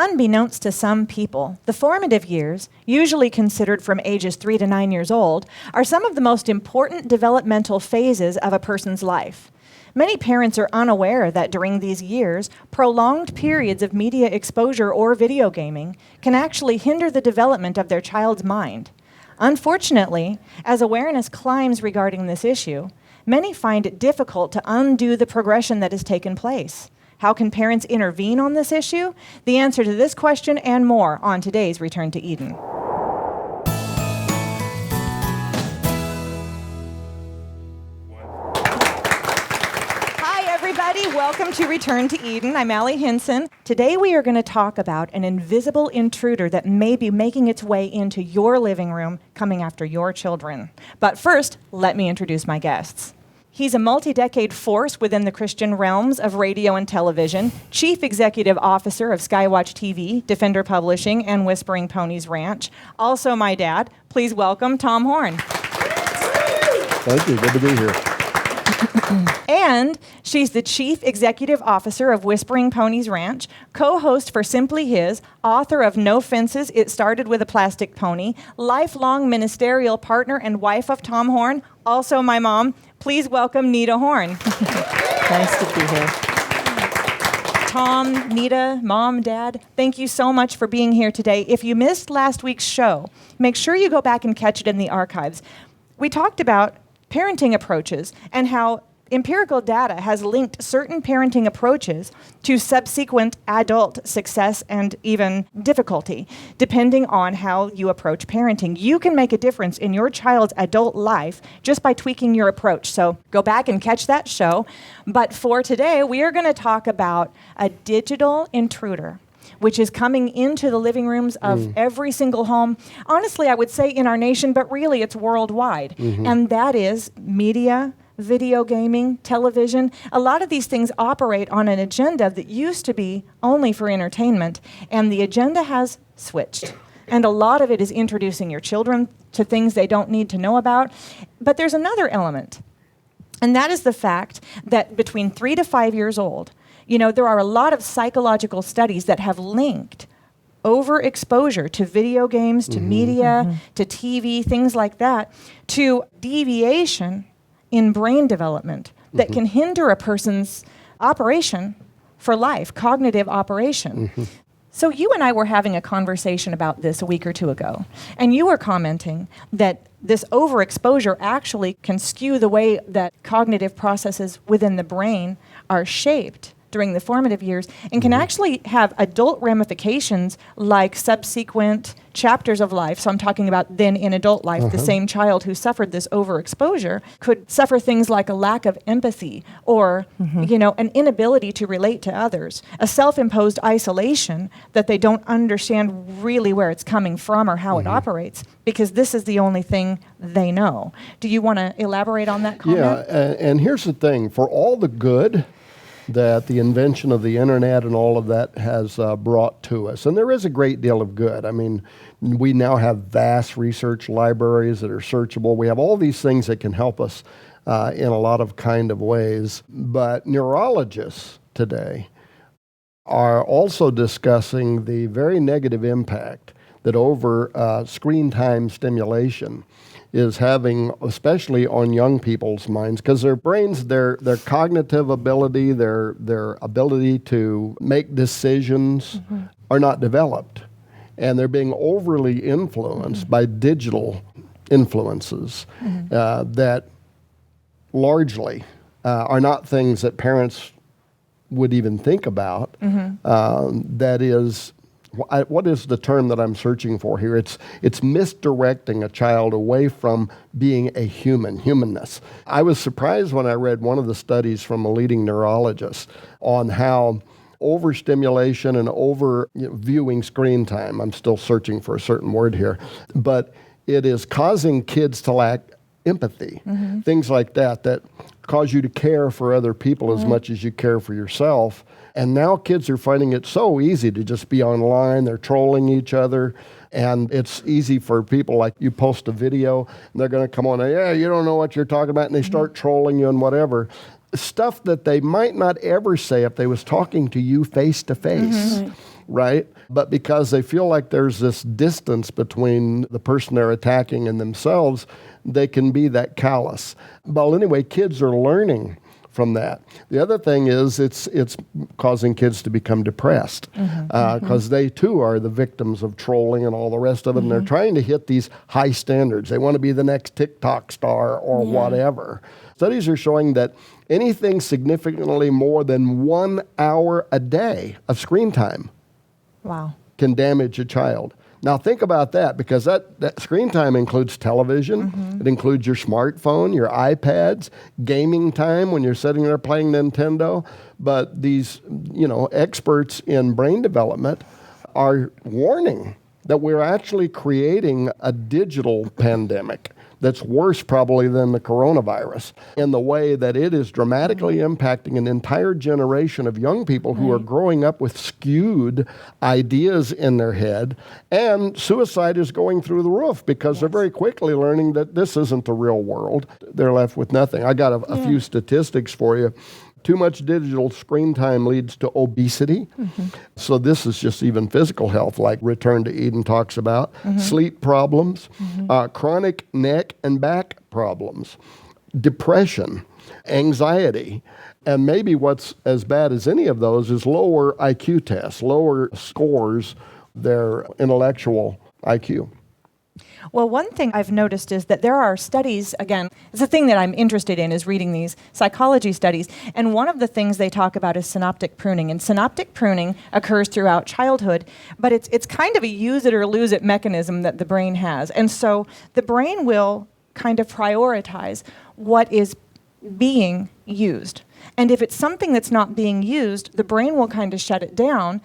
Unbeknownst to some people, the formative years, usually considered from ages 3 to 9 years old, are some of the most important developmental phases of a person's life. Many parents are unaware that during these years, prolonged periods of media exposure or video gaming can actually hinder the development of their child's mind. Unfortunately, as awareness climbs regarding this issue, many find it difficult to undo the progression that has taken place. How can parents intervene on this issue? The answer to this question and more on today's Return to Eden. Hi, everybody. Welcome to Return to Eden. I'm Allie Henson. Today we are going to talk about an invisible intruder that may be making its way into your living room, coming after your children. But first, let me introduce my guests. He's a multi-decade force within the Christian realms of radio and television, Chief Executive Officer of Skywatch TV, Defender Publishing, and Whispering Ponies Ranch. Also my dad. Please welcome Tom Horn. Thank you. Good to be here. And she's the Chief Executive Officer of Whispering Ponies Ranch, co-host for Simply His, author of No Fences, It Started with a Plastic Pony, lifelong ministerial partner and wife of Tom Horn, also my mom. Please welcome Nita Horn. Nice to be here. Tom, Nita, Mom, Dad, thank you so much for being here today. If you missed last week's show, make sure you go back and catch it in the archives. We talked about parenting approaches and how empirical data has linked certain parenting approaches to subsequent adult success and even difficulty, depending on how you approach parenting. You can make a difference in your child's adult life just by tweaking your approach. So go back and catch that show. But for today, we are going to talk about a digital intruder, which is coming into the living rooms of every single home. Honestly, I would say in our nation, but really it's worldwide. And that is media, video gaming, television. A lot of these things operate on an agenda that used to be only for entertainment, and the agenda has switched. And a lot of it is introducing your children to things they don't need to know about. But there's another element, and that is the fact that between 3 to 5 years old, there are a lot of psychological studies that have linked overexposure to video games, to media, to TV, things like that, to deviation in brain development that can hinder a person's operation for life, cognitive operation. So you and I were having a conversation about this a week or two ago, and you were commenting that this overexposure actually can skew the way that cognitive processes within the brain are shaped during the formative years and can actually have adult ramifications like subsequent chapters of life. So I'm talking about then in adult life, the same child who suffered this overexposure could suffer things like a lack of empathy or, an inability to relate to others, a self-imposed isolation that they don't understand really where it's coming from or how it operates because this is the only thing they know. Do you want to elaborate on that comment? Yeah, and here's the thing. For all the good that the invention of the internet and all of that has brought to us. And there is a great deal of good. I mean, we now have vast research libraries that are searchable. We have all these things that can help us in a lot of kind of ways. But neurologists today are also discussing the very negative impact that over screen time stimulation is having, especially on young people's minds, because their brains, their cognitive ability, their ability to make decisions are not developed. And they're being overly influenced by digital influences that largely are not things that parents would even think about. That is, what is the term that I'm searching for here? It's misdirecting a child away from being a humanness. I was surprised when I read one of the studies from a leading neurologist on how overstimulation and viewing screen time, I'm still searching for a certain word here, but it is causing kids to lack empathy. Things like that cause you to care for other people as much as you care for yourself. And now kids are finding it so easy to just be online. They're trolling each other. And it's easy for people, like you post a video, and they're going to come on, yeah, you don't know what you're talking about, and they start trolling you and whatever. Stuff that they might not ever say if they was talking to you face to face, right? but because they feel like there's this distance between the person they're attacking and themselves, they can be that callous. Well, anyway, kids are learning from that. The other thing is it's causing kids to become depressed because they too are the victims of trolling and all the rest of it, and they're trying to hit these high standards. They want to be the next TikTok star or whatever. Studies are showing that anything significantly more than 1 hour a day of screen time can damage a child. Now think about that, because that screen time includes television, it includes your smartphone, your iPads, gaming time when you're sitting there playing Nintendo. But these, experts in brain development are warning that we're actually creating a digital pandemic that's worse probably than the coronavirus, in the way that it is dramatically impacting an entire generation of young people who are growing up with skewed ideas in their head, and suicide is going through the roof because they're very quickly learning that this isn't the real world. They're left with nothing. I got a few statistics for you. Too much digital screen time leads to obesity. So this is just even physical health, like Return to Eden talks about. Sleep problems, chronic neck and back problems, depression, anxiety, and maybe what's as bad as any of those is lower IQ tests, lower scores, their intellectual IQ. Well, one thing I've noticed is that there are studies, again, it's a thing that I'm interested in, is reading these psychology studies. And one of the things they talk about is synaptic pruning. And synaptic pruning occurs throughout childhood, but it's kind of a use it or lose it mechanism that the brain has. And so the brain will kind of prioritize what is being used. And if it's something that's not being used, the brain will kind of shut it down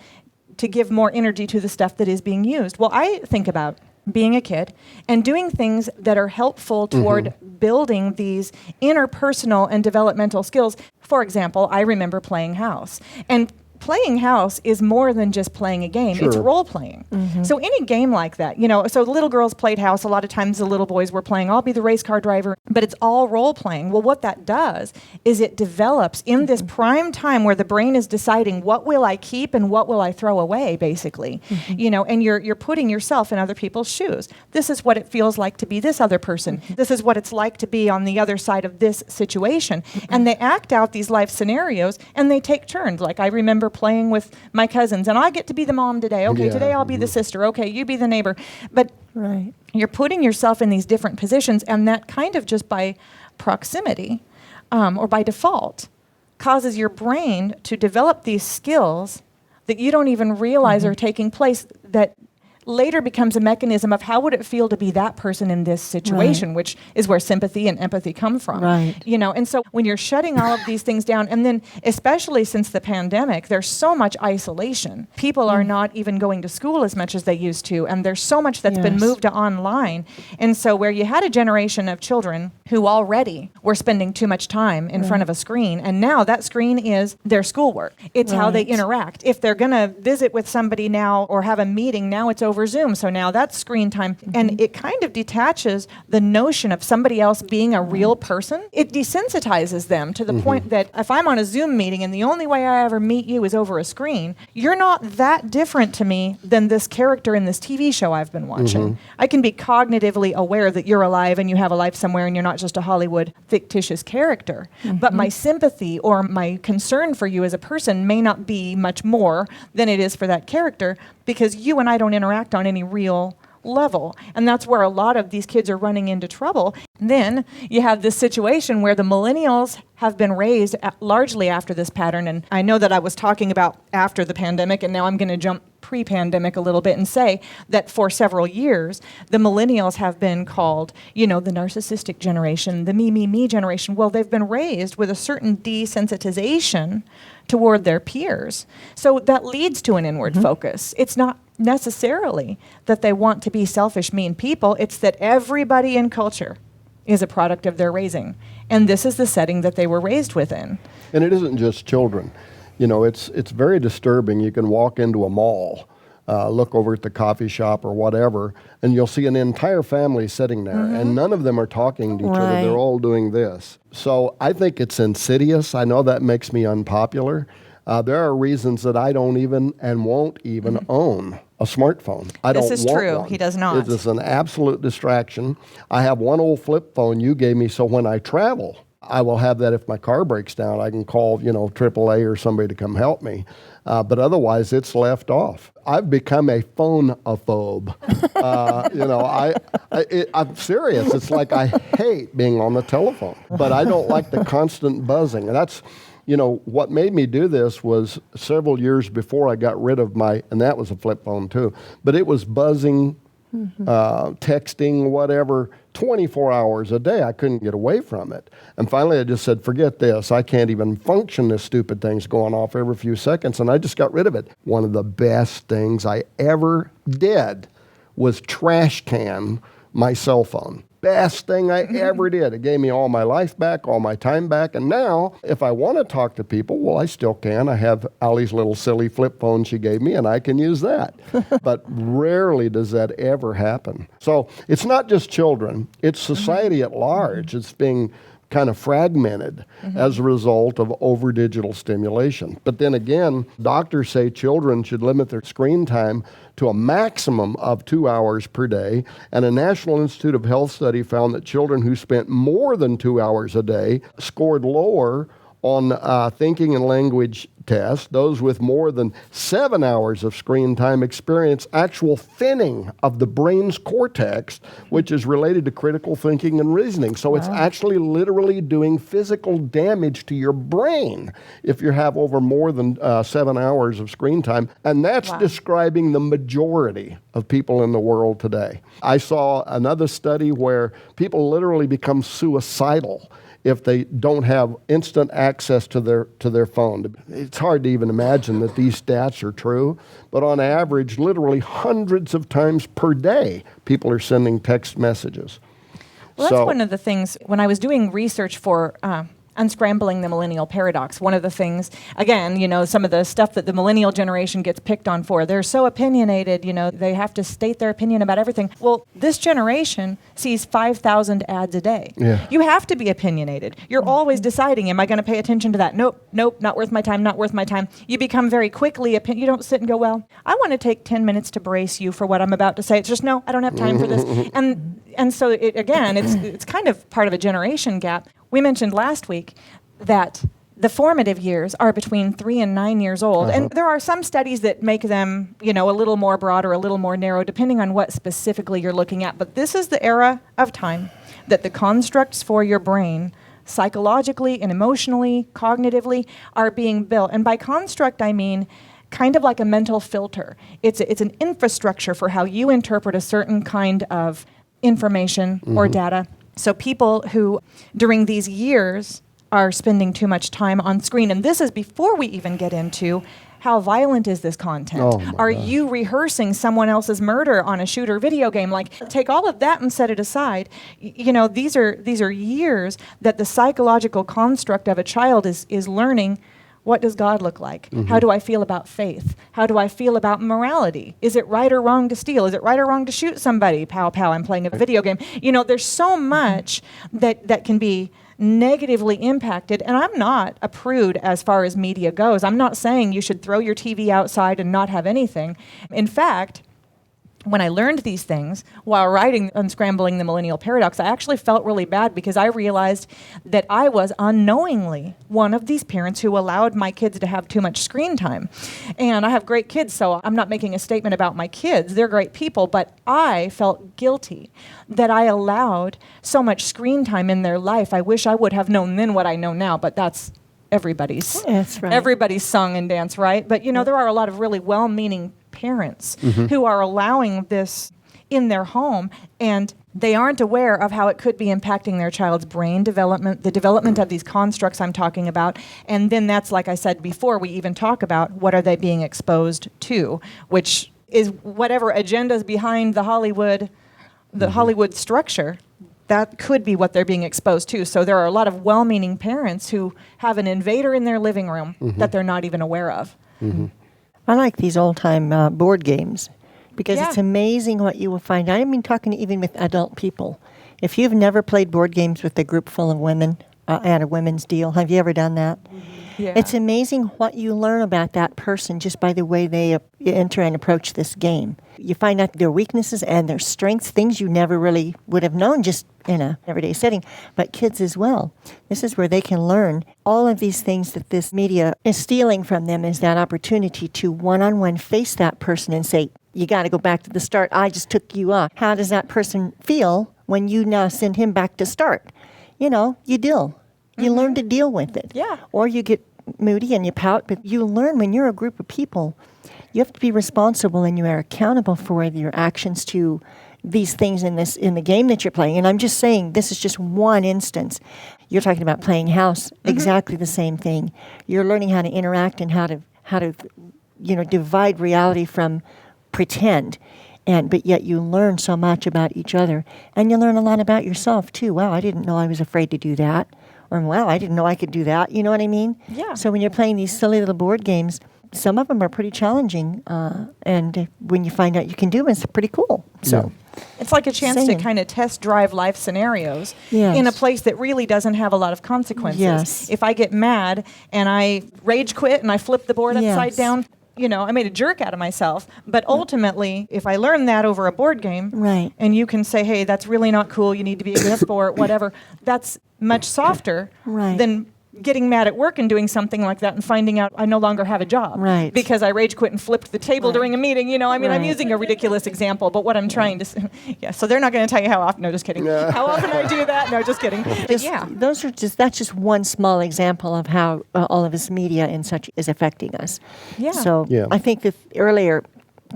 to give more energy to the stuff that is being used. Well, I think about being a kid and doing things that are helpful toward building these interpersonal and developmental skills. For example, I remember playing house. And playing house is more than just playing a game. It's role playing. So any game like that, so little girls played house. A lot of times the little boys were playing, I'll be the race car driver, but it's all role playing. Well, what that does is it develops in this prime time where the brain is deciding what will I keep and what will I throw away, basically. And you're putting yourself in other people's shoes. This is what it feels like to be this other person. This is what it's like to be on the other side of this situation. And they act out these life scenarios and they take turns. Like I remember playing with my cousins, and I get to be the mom today. Okay, today I'll be the sister. Okay, you be the neighbor. But you're putting yourself in these different positions, and that kind of just by proximity or by default causes your brain to develop these skills that you don't even realize are taking place, that later becomes a mechanism of how would it feel to be that person in this situation, which is where sympathy and empathy come from. And so when you're shutting all of these things down, and then especially since the pandemic, there's so much isolation. People are not even going to school as much as they used to, and there's so much that's been moved to online. And so where you had a generation of children who already were spending too much time in front of a screen, and now that screen is their schoolwork. It's how they interact. If they're going to visit with somebody now or have a meeting, now it's over Zoom, so now that's screen time. And it kind of detaches the notion of somebody else being a real person. It desensitizes them to the point that if I'm on a Zoom meeting and the only way I ever meet you is over a screen, you're not that different to me than this character in this TV show I've been watching. I can be cognitively aware that you're alive and you have a life somewhere and you're not just a Hollywood fictitious character. But my sympathy or my concern for you as a person may not be much more than it is for that character, because you and I don't interact on any real level. And that's where a lot of these kids are running into trouble. And then you have this situation where the millennials have been raised largely after this pattern. And I know that I was talking about after the pandemic, and now I'm going to jump pre-pandemic a little bit and say that for several years, the millennials have been called, the narcissistic generation, the me generation. Well, they've been raised with a certain desensitization toward their peers. So that leads to an inward focus. It's not necessarily that they want to be selfish, mean people. It's that everybody in culture is a product of their raising. And this is the setting that they were raised within. And it isn't just children. It's very disturbing. You can walk into a mall, look over at the coffee shop or whatever, and you'll see an entire family sitting there, and none of them are talking to each other. They're all doing this. So I think it's insidious. I know that makes me unpopular, There are reasons that I don't even and won't even own a smartphone. I This don't is want true. one. He does not. It is an absolute distraction. I have one old flip phone you gave me, so when I travel, I will have that. If my car breaks down, I can call, AAA or somebody to come help me. But otherwise, it's left off. I've become a phone-ophobe. I'm serious. It's like I hate being on the telephone, but I don't like the constant buzzing. And that's, what made me do this was several years before I got rid of and that was a flip phone too, but it was buzzing, texting, whatever, 24 hours a day. I couldn't get away from it. And finally, I just said, forget this. I can't even function. This stupid thing's going off every few seconds. And I just got rid of it. One of the best things I ever did was trash can my cell phone. Best thing I ever did. It gave me all my life back, all my time back. And now, if I want to talk to people, well, I still can. I have Allie's little silly flip phone she gave me, and I can use that. But rarely does that ever happen. So it's not just children. It's society at large. It's being kind of fragmented as a result of over digital stimulation. But then again, doctors say children should limit their screen time to a maximum of 2 hours per day. And a National Institute of Health study found that children who spent more than 2 hours a day scored lower on thinking and language tests. Those with more than 7 hours of screen time experience actual thinning of the brain's cortex, which is related to critical thinking and reasoning. So It's actually literally doing physical damage to your brain if you have over more than 7 hours of screen time. And that's describing the majority of people in the world today. I saw another study where people literally become suicidal if they don't have instant access to their phone. It's hard to even imagine that these stats are true, but on average, literally hundreds of times per day, people are sending text messages. Well, that's one of the things, when I was doing research for Unscrambling the Millennial Paradox, one of the things, again, some of the stuff that the millennial generation gets picked on for, they're so opinionated, they have to state their opinion about everything. Well, this generation sees 5,000 ads a day. Yeah. You have to be opinionated. You're always deciding, am I going to pay attention to that? Nope, not worth my time, not worth my time. You become very quickly, you don't sit and go, well, I want to take 10 minutes to brace you for what I'm about to say. It's just, no, I don't have time for this. And so, it's kind of part of a generation gap. We mentioned last week that the formative years are between 3 and 9 years old. And there are some studies that make them, a little more broad or a little more narrow, depending on what specifically you're looking at. But this is the era of time that the constructs for your brain, psychologically and emotionally, cognitively, are being built. And by construct, I mean kind of like a mental filter. It's an infrastructure for how you interpret a certain kind of information or data. So people who, during these years, are spending too much time on screen, and this is before we even get into how violent is this content. Are you rehearsing someone else's murder on a shooter video game? Like, take all of that and set it aside. These are years that the psychological construct of a child is learning. What does God look like? How do I feel about faith? How do I feel about morality? Is it right or wrong to steal? Is it right or wrong to shoot somebody? Pow, pow, I'm playing a video game. There's so much that can be negatively impacted. And I'm not a prude as far as media goes. I'm not saying you should throw your TV outside and not have anything. In fact, when I learned these things while writing Unscrambling the Millennial Paradox, I actually felt really bad because I realized that I was unknowingly one of these parents who allowed my kids to have too much screen time. And I have great kids, so I'm not making a statement about my kids. They're great people, but I felt guilty that I allowed so much screen time in their life. I wish I would have known then what I know now, but that's everybody's song and dance, right? But there are a lot of really well-meaning parents who are allowing this in their home, and they aren't aware of how it could be impacting their child's brain development, the development of these constructs I'm talking about. And then that's, like I said before, we even talk about what are they being exposed to, which is whatever agenda's behind the Hollywood structure. That could be what they're being exposed to. So there are a lot of well-meaning parents who have an invader in their living room that they're not even aware of. I like these old-time board games because it's amazing what you will find. I mean, talking even with adult people. If you've never played board games with a group full of women, at a women's deal. Have you ever done that? Yeah. It's amazing what you learn about that person just by the way they enter and approach this game. You find out their weaknesses and their strengths, things you never really would have known just in a everyday setting, but kids as well. This is where they can learn all of these things that this media is stealing from them, is that opportunity to one-on-one face that person and say, you got to go back to the start. I just took you off. How does that person feel when you now send him back to start? You know, you deal. You learn to deal with it. Yeah. Or you get moody and you pout, but you learn when you're a group of people, you have to be responsible and you are accountable for your actions to these things in the game that you're playing. And I'm just saying, this is just one instance. You're talking about playing house, exactly the same thing. You're learning how to interact and how to divide reality from pretend. But yet you learn so much about each other, and you learn a lot about yourself too. Wow, I didn't know I was afraid to do that. Or, wow, I didn't know I could do that. You know what I mean? Yeah. So when you're playing these silly little board games, some of them are pretty challenging. And when you find out you can do them, it's pretty cool. So it's like a chance to Same. kind of test drive life scenarios Yes. in a place that really doesn't have a lot of consequences. Yes. If I get mad and I rage quit and I flip the board upside Yes. down, I made a jerk out of myself. But ultimately, if I learn that over a board game, Right. and you can say, hey, that's really not cool, you need to be a good sport, whatever, that's much softer Right. than getting mad at work and doing something like that and finding out I no longer have a job. Right. Because I rage quit and flipped the table during a meeting. I'm Right. using a ridiculous example, but what I'm trying to say, so they're not going to tell you how often, no, just kidding. How often I do that? No, just kidding. But yeah. That's just one small example of how all of this media and such is affecting us. Yeah. So Yeah. I think that earlier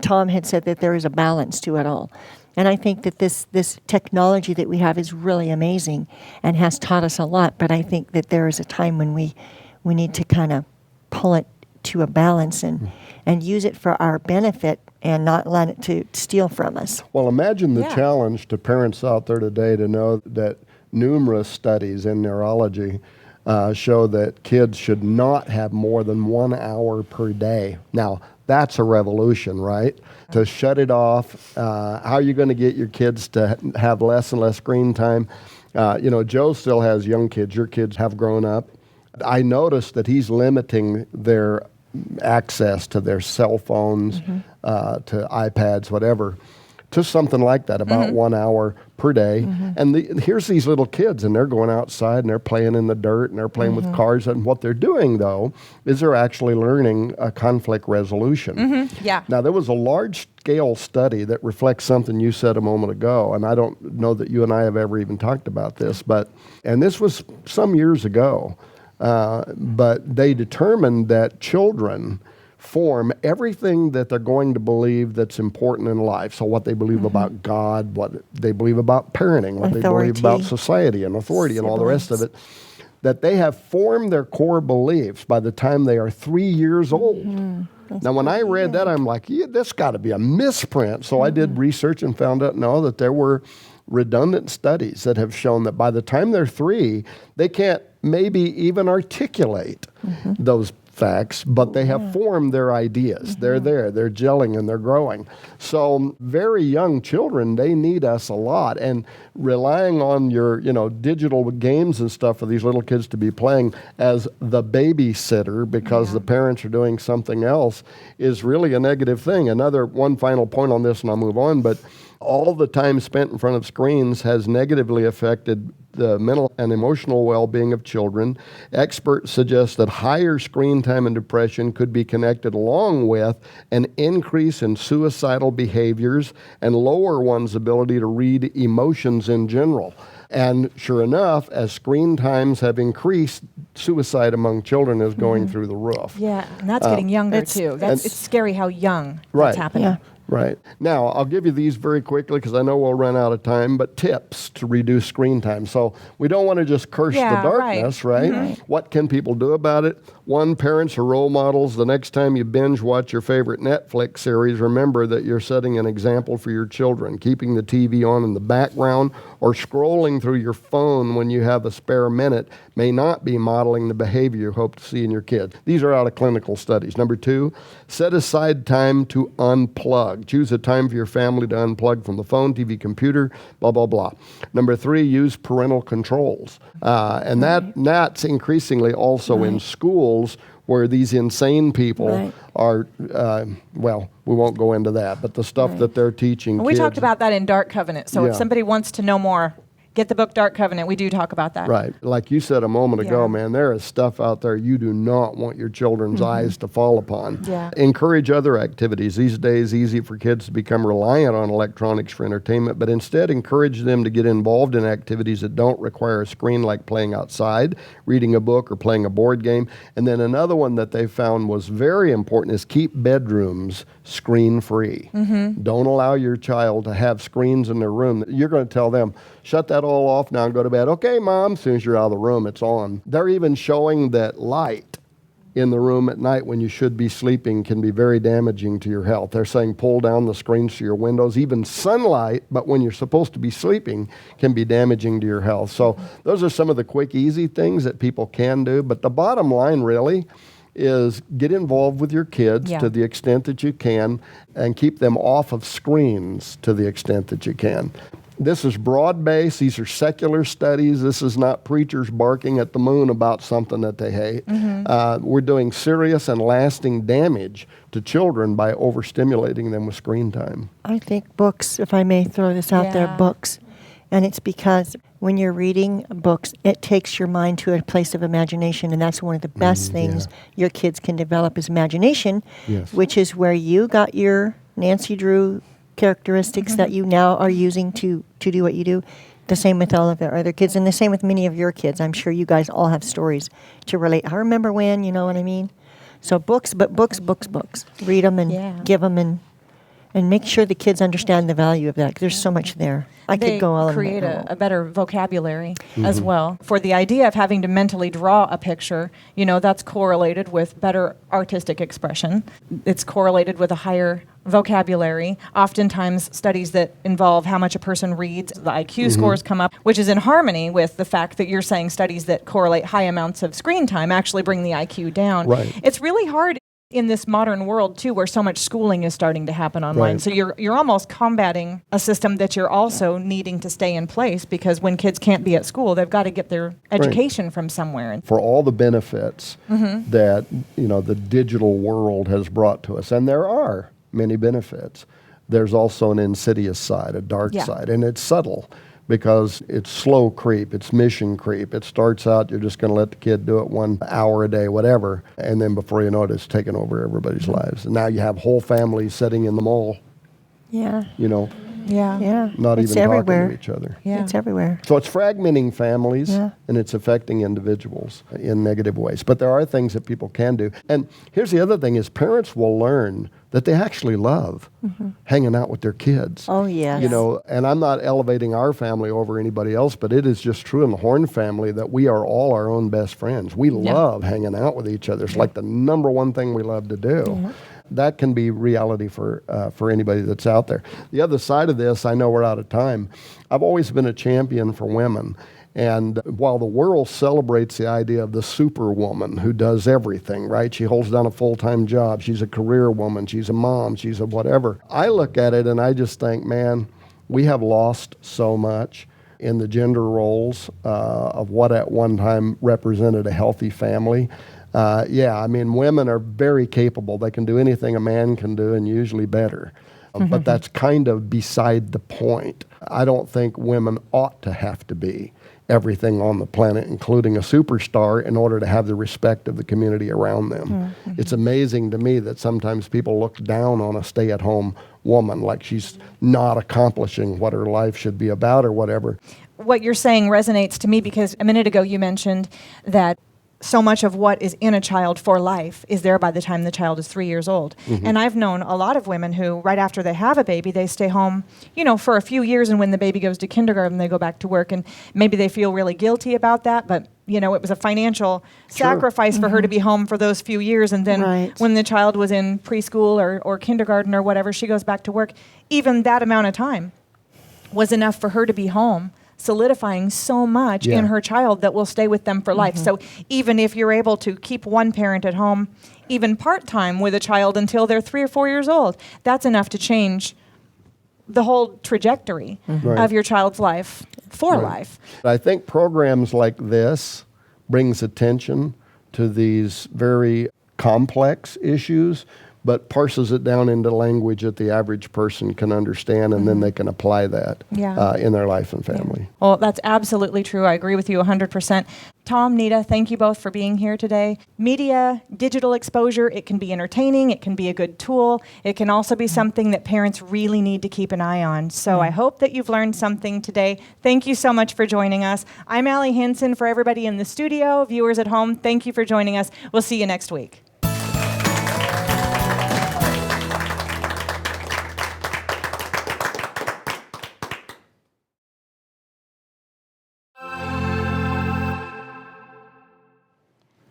Tom had said that there is a balance to it all. And I think that this technology that we have is really amazing and has taught us a lot. But I think that there is a time when we need to kind of pull it to a balance and use it for our benefit and not let it to steal from us. Well, imagine the Yeah. challenge to parents out there today to know that numerous studies in neurology show that kids should not have more than 1 hour per day. Now, that's a revolution, right? To shut it off. How are you going to get your kids to have less and less screen time? Joe still has young kids. Your kids have grown up. I noticed that he's limiting their access to their cell phones, to iPads, whatever, to something like that, about 1 hour per day. And here's these little kids, and they're going outside, and they're playing in the dirt, and they're playing with cars. And what they're doing, though, is they're actually learning conflict resolution. Yeah. Now, there was a large-scale study that reflects something you said a moment ago, and I don't know that you and I have ever even talked about this, and this was some years ago, but they determined that children form everything that they're going to believe that's important in life. So what they believe about God, what they believe about parenting, what they believe about society and authority and all the rest of it, that they have formed their core beliefs by the time they are 3 years old. Now, when I read that, I'm like, this got to be a misprint. So I did research and found out, that there were redundant studies that have shown that by the time they're 3, they can't maybe even articulate those facts, but they have formed their ideas. They're there, they're gelling, and they're growing. So very young children, they need us a lot. And relying on your, digital games and stuff for these little kids to be playing as the babysitter because the parents are doing something else is really a negative thing. One final point on this, and I'll move on, but all the time spent in front of screens has negatively affected the mental and emotional well-being of children. Experts suggest that higher screen time and depression could be connected along with an increase in suicidal behaviors and lower one's ability to read emotions in general. And sure enough, as screen times have increased, suicide among children is going through the roof. Yeah, and that's getting younger too. It's scary how young that's happening. Yeah. Right. Now, I'll give you these very quickly because I know we'll run out of time, but tips to reduce screen time. So we don't want to just curse the darkness, right? What can people do about it? One, parents are role models. The next time you binge watch your favorite Netflix series, remember that you're setting an example for your children. Keeping the TV on in the background or scrolling through your phone when you have a spare minute may not be modeling the behavior you hope to see in your kids. These are out of clinical studies. Number 2, set aside time to unplug. unplug. Choose a time for your family to unplug from the phone, TV, computer, blah, blah, blah. Number 3, use parental controls. And that's increasingly also in schools where these insane people are, well, we won't go into that, but the stuff that they're teaching We kids. talked about that in Dark Covenant. So if somebody wants to know more, get the book Dark Covenant. We do talk about that. Right. Like you said a moment ago, man, there is stuff out there you do not want your children's eyes to fall upon. Yeah. Encourage other activities. These days, easy for kids to become reliant on electronics for entertainment, but instead encourage them to get involved in activities that don't require a screen, like playing outside, reading a book, or playing a board game. And then another one that they found was very important is keep bedrooms screen-free. Don't allow your child to have screens in their room. You're going to tell them, shut that all off now and go to bed. Okay, Mom. As soon as you're out of the room, it's on. They're even showing that light in the room at night when you should be sleeping can be very damaging to your health. They're saying pull down the screens to your windows. Even sunlight, but when you're supposed to be sleeping, can be damaging to your health. So those are some of the quick, easy things that people can do. But the bottom line really is get involved with your kids to the extent that you can and keep them off of screens to the extent that you can. This is broad-based. These are secular studies. This is not preachers barking at the moon about something that they hate. We're doing serious and lasting damage to children by overstimulating them with screen time. I think books, if I may throw this out there, books. And it's because when you're reading books, it takes your mind to a place of imagination, and that's one of the best things your kids can develop is imagination, which is where you got your Nancy Drew characteristics that you now are using to do what you do. The same with all of our other kids, and the same with many of your kids. I'm sure you guys all have stories to relate. I remember when, you know what I mean? So books. Read them and give them and make sure the kids understand the value of that. 'Cause there's so much there. I could go all create a better vocabulary as well. For the idea of having to mentally draw a picture, you know, that's correlated with better artistic expression. It's correlated with a higher vocabulary. Oftentimes, studies that involve how much a person reads, the IQ scores come up, which is in harmony with the fact that you're saying studies that correlate high amounts of screen time actually bring the IQ down. Right. It's really hard in this modern world too, where so much schooling is starting to happen online. Right. So you're almost combating a system that you're also needing to stay in place, because when kids can't be at school, they've got to get their education from somewhere. For all the benefits that, you know, the digital world has brought to us, and there are many benefits, there's also an insidious side, a dark side, and it's subtle. Because it's slow creep, it's mission creep. It starts out, you're just going to let the kid do it 1 hour a day, whatever, and then before you know it, it's taken over everybody's lives. And now you have whole families sitting in the mall, you know, not it's even everywhere. talking to each other. It's everywhere. So it's fragmenting families, and it's affecting individuals in negative ways. But there are things that people can do. And here's the other thing is parents will learn that they actually love hanging out with their kids. Oh, yes. You know, and I'm not elevating our family over anybody else, but it is just true in the Horn family that we are all our own best friends. We love hanging out with each other. It's like the number one thing we love to do. That can be reality for anybody that's out there. The other side of this, I know we're out of time. I've always been a champion for women. And while the world celebrates the idea of the superwoman who does everything, right? She holds down a full-time job. She's a career woman. She's a mom. She's a whatever. I look at it and I just think, man, we have lost so much in the gender roles of what at one time represented a healthy family. I mean, women are very capable. They can do anything a man can do and usually better. But that's kind of beside the point. I don't think women ought to have to be everything on the planet, including a superstar, in order to have the respect of the community around them. It's amazing to me that sometimes people look down on a stay-at-home woman like she's not accomplishing what her life should be about or whatever. What you're saying resonates to me, because a minute ago you mentioned that so much of what is in a child for life is there by the time the child is 3 years old. And I've known a lot of women who, right after they have a baby, they stay home, you know, for a few years, and when the baby goes to kindergarten, they go back to work, and maybe they feel really guilty about that, but, you know, it was a financial sacrifice for her to be home for those few years, and then when the child was in preschool or kindergarten or whatever, she goes back to work. Even that amount of time was enough for her to be home solidifying so much in her child that will stay with them for life. So even if you're able to keep one parent at home, even part-time with a child until they're 3 or 4 years old, that's enough to change the whole trajectory of your child's life for life. I think programs like this brings attention to these very complex issues, but parses it down into language that the average person can understand, and then they can apply that in their life and family. Well, that's absolutely true. I agree with you 100%. Tom, Nita, thank you both for being here today. Media, digital exposure, it can be entertaining, it can be a good tool, it can also be something that parents really need to keep an eye on. So I hope that you've learned something today. Thank you so much for joining us. I'm Allie Henson. For everybody in the studio, viewers at home, thank you for joining us. We'll see you next week.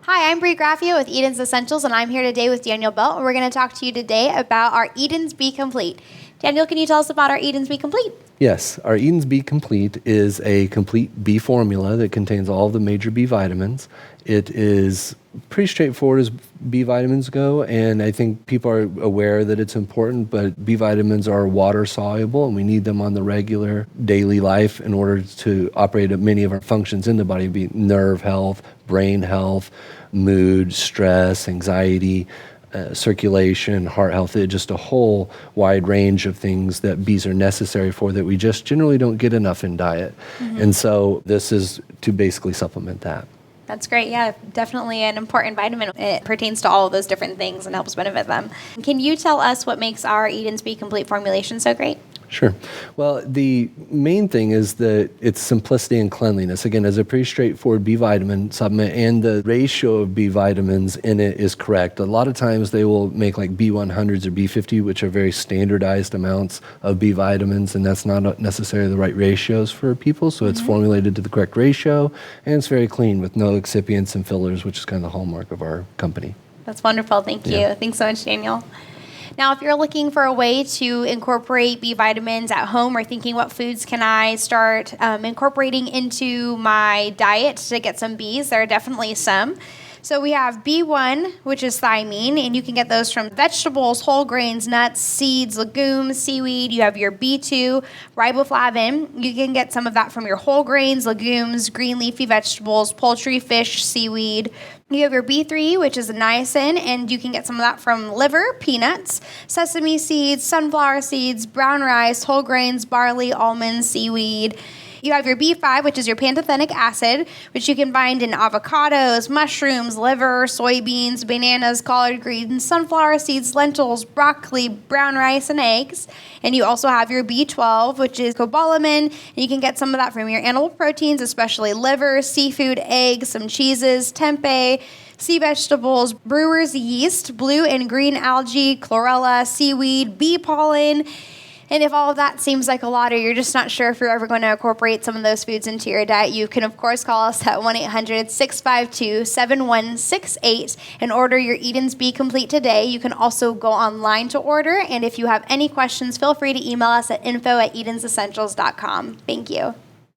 Hi, I'm Bree Graffio with Eden's Essentials, and I'm here today with Daniel Belt, and we're going to talk to you today about our Eden's Be Complete. Daniel, can you tell us about our Eden's Be Complete? Yes, our Eden's Be Complete is a complete B formula that contains all of the major B vitamins. It is pretty straightforward as B vitamins go, and I think people are aware that it's important, but B vitamins are water soluble, and we need them on the regular daily life in order to operate at many of our functions in the body, be it nerve health, brain health, mood, stress, anxiety, circulation, heart health, just a whole wide range of things that Bs are necessary for that we just generally don't get enough in diet. And so this is to basically supplement that. That's great. Yeah, definitely an important vitamin. It pertains to all of those different things and helps benefit them. Can you tell us what makes our Eden's Be Complete formulation so great? Sure. Well, the main thing is that it's simplicity and cleanliness. Again, it's a pretty straightforward B vitamin supplement, and the ratio of B vitamins in it is correct. A lot of times they will make like B100s or B50, which are very standardized amounts of B vitamins, and that's not necessarily the right ratios for people. So it's formulated to the correct ratio, and it's very clean with no excipients and fillers, which is kind of the hallmark of our company. That's wonderful. Thank you. Thanks so much, Daniel. Now, if you're looking for a way to incorporate B vitamins at home, or thinking what foods can I start incorporating into my diet to get some Bs, there are definitely some. So we have B1, which is thiamine, and you can get those from vegetables, whole grains, nuts, seeds, legumes, seaweed. You have your B2, riboflavin. You can get some of that from your whole grains, legumes, green leafy vegetables, poultry, fish, seaweed. You have your B3, which is niacin, and you can get some of that from liver, peanuts, sesame seeds, sunflower seeds, brown rice, whole grains, barley, almonds, seaweed. You have your B5, which is your pantothenic acid, which you can find in avocados, mushrooms, liver, soybeans, bananas, collard greens, sunflower seeds, lentils, broccoli, brown rice, and eggs. And you also have your B12, which is cobalamin, and you can get some of that from your animal proteins, especially liver, seafood, eggs, some cheeses, tempeh, sea vegetables, brewer's yeast, blue and green algae, chlorella, seaweed, bee pollen. And if all of that seems like a lot, or you're just not sure if you're ever going to incorporate some of those foods into your diet, you can, of course, call us at 1-800-652-7168 and order your Eden's Be Complete today. You can also go online to order. And if you have any questions, feel free to email us at info@edensessentials.com. Thank you.